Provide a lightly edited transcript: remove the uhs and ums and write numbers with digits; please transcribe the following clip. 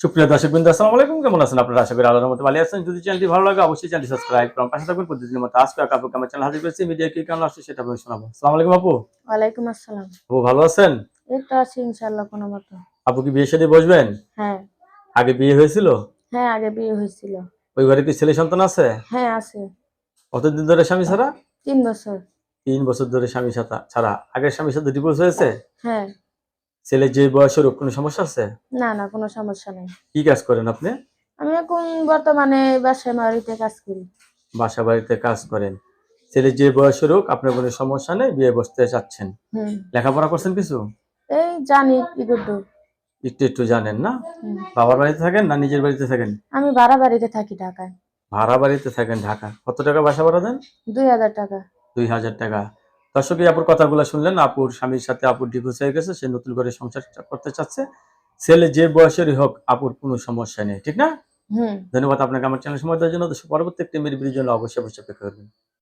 সুপ্রিয় দর্শকবৃন্দ, আসসালামু আলাইকুম। কেমন আছেন আপনারা? আশা করি আল্লাহর রহমতে ভালো আছেন। যদি চ্যানেলটি ভালো লাগে অবশ্যই চ্যানেলটি সাবস্ক্রাইব করুন, পাশে থাকবেন। প্রতিদিনের মতো আজকে আপুকে আমার চ্যানেল হাজির করেছি। মিডিয়া কি কারণে আসছে সেটা আপনাদের শোনাবো। আসসালামু আলাইকুম আপু। ওয়ালাইকুম আসসালাম। আপু ভালো আছেন? এই তো আছি ইনশাআল্লাহ কোনো মতো। আপু কি বিয়ে শাদী বসবেন? হ্যাঁ। আগে বিয়ে হয়েছিল? হ্যাঁ, আগে বিয়ে হয়েছিল। ওই ঘরে কি ছেলে সন্তান আছে? হ্যাঁ, আছে। কতদিন ধরে স্বামী ছাড়া? ৩ বছর। 3 বছর ধরে স্বামী ছাড়া। আগের স্বামীর সাথে ডিভোর্স হয়েছে? হ্যাঁ। ছেলে যে বয়সের ওর কোনো সমস্যা আছে? না, না কোনো সমস্যা নেই। কি কাজ করেন আপনি? আমি এখন বর্তমানে বাসায় বাড়িতে কাজ করি। বাসা বাড়িতে কাজ করেন। ছেলে যে বয়সের হোক আপনার কোনো সমস্যা নেই, বিয়ে বসতে চাচ্ছেন। হুম। লেখাপড়া করছেন কিছু? এই জানি ইগুড্ডু। একটু একটু জানেন না? হুম। বাবার বাড়িতে থাকেন না নিজের বাড়িতে থাকেন? আমি ভাড়া বাড়িতে থাকি ঢাকায়। ভাড়া বাড়িতে থাকেন ঢাকা। কত টাকা বাসা ভাড়া দেন? ২,০০০ টাকা। ২,০০০ টাকা। দর্শক, এই আপুর কথাগুলো শুনলেন। আপুর স্বামীর সাথে আপুর ডিভোর্স হয়ে গেছে। সে নতুন করে সংসার করতে চাচ্ছে। ছেলে যে বয়সেরই হোক আপুর কোনো সমস্যা নেই। ঠিক না? হুম। ধন্যবাদ আপনাকে আমার চ্যানেল সময় দেওয়ার জন্য। পরবর্তী একটি ভিডিওর জন্য অবশ্যই অপেক্ষা করবেন।